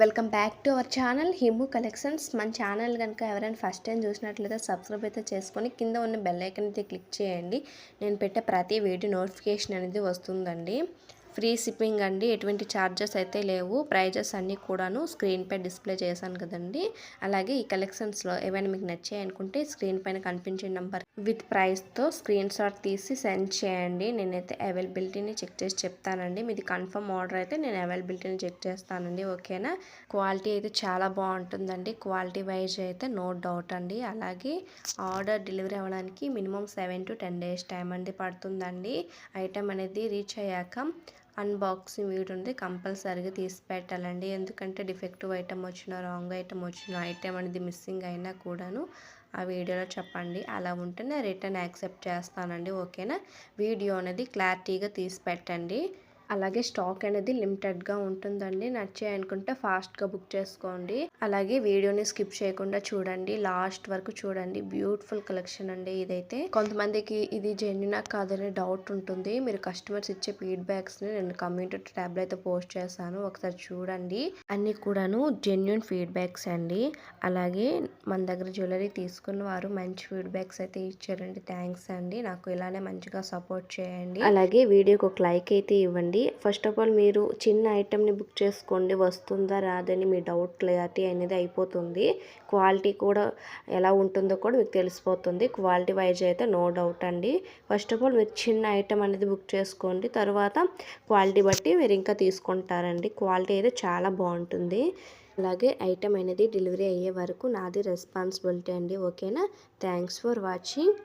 Welcome back to our channel Himu collections. మన channel కనుక ఎవరైనా ఫస్ట్ టైం చూసినట్లయితే సబ్స్క్రైబ్ అయితే చేసుకొని కింద ఉన్న బెల్ ఐకాన్ అయితే క్లిక్ చేయండి. నేను పెట్టే ప్రతి వీడియో నోటిఫికేషన్ అనేది వస్తుందండి. ఫ్రీ షిప్పింగ్ అండి, ఎటువంటి ఛార్జెస్ అయితే లేవు. ప్రైజెస్ అన్నీ కూడాను స్క్రీన్పై డిస్ప్లే చేశాను కదండి. అలాగే ఈ కలెక్షన్స్లో ఏవైనా మీకు నచ్చాయి అనుకుంటే స్క్రీన్ పైన కనిపించే నెంబర్ విత్ ప్రైస్తో స్క్రీన్ షాట్ తీసి సెండ్ చేయండి. నేనైతే అవైలబిలిటీని చెక్ చేసి చెప్తానండి. మీది కన్ఫర్మ్ ఆర్డర్ అయితే నేను అవైలబిలిటీని చెక్ చేస్తానండి. ఓకేనా. క్వాలిటీ అయితే చాలా బాగుంటుందండి. క్వాలిటీ వైజ్ అయితే నో డౌట్ అండి. అలాగే ఆర్డర్ డెలివరీ అవ్వడానికి మినిమం 7 to 10 days టైం అనేది పడుతుందండి. ఐటెం అనేది రీచ్ అయ్యాక అన్బాక్సింగ్ వీడియో ఉంది కంపల్సరీగా తీసి పెట్టాలండి. ఎందుకంటే డిఫెక్టివ్ ఐటమ్ వచ్చినా, రాంగ్ ఐటమ్ వచ్చినా, ఐటెం అనేది మిస్సింగ్ అయినా కూడాను ఆ వీడియోలో చెప్పండి. అలా ఉంటేనే రిటర్న్ యాక్సెప్ట్ చేస్తానండి. ఓకేనా. వీడియో అనేది క్లారిటీగా తీసి పెట్టండి. అలాగే స్టాక్ అనేది లిమిటెడ్గా ఉంటుందండి. నచ్చాయి అనుకుంటే ఫాస్ట్గా బుక్ చేసుకోండి. అలాగే వీడియోని స్కిప్ చేయకుండా చూడండి, లాస్ట్ వరకు చూడండి. బ్యూటిఫుల్ కలెక్షన్ అండి ఇదైతే. కొంతమందికి ఇది జెన్యునా కాదనే డౌట్ ఉంటుంది. మీరు కస్టమర్స్ ఇచ్చే ఫీడ్బ్యాక్స్ని నేను కమ్యూనిటీ ట్యాబ్లో అయితే పోస్ట్ చేశాను, ఒకసారి చూడండి. అన్నీ కూడాను జెన్యున్ ఫీడ్బ్యాక్స్ అండి. అలాగే మన దగ్గర జ్యువెలరీ తీసుకున్న వారు మంచి ఫీడ్బ్యాక్స్ అయితే ఇచ్చారండి. థ్యాంక్స్ అండి. నాకు ఇలానే మంచిగా సపోర్ట్ చేయండి. అలాగే వీడియోకి ఒక లైక్ అయితే ఇవ్వండి. ఫస్ట్ ఆఫ్ ఆల్ మీరు చిన్న ఐటెంని బుక్ చేసుకోండి, వస్తుందా రాదని మీ డౌట్ క్లారిటీ అనేది అయిపోతుంది. క్వాలిటీ కూడా ఎలా ఉంటుందో కూడా మీకు తెలిసిపోతుంది. క్వాలిటీ వైజ్ అయితే నో డౌట్ అండి. ఫస్ట్ ఆఫ్ ఆల్ మీరు చిన్న ఐటెం అనేది బుక్ చేసుకోండి, తర్వాత క్వాలిటీ బట్టి మీరు ఇంకా తీసుకుంటారండి. క్వాలిటీ అయితే చాలా బాగుంటుంది. అలాగే ఐటెం అనేది డెలివరీ అయ్యే వరకు నాది రెస్పాన్సిబిలిటీ అండి. ఓకేనా. Thanks for watching.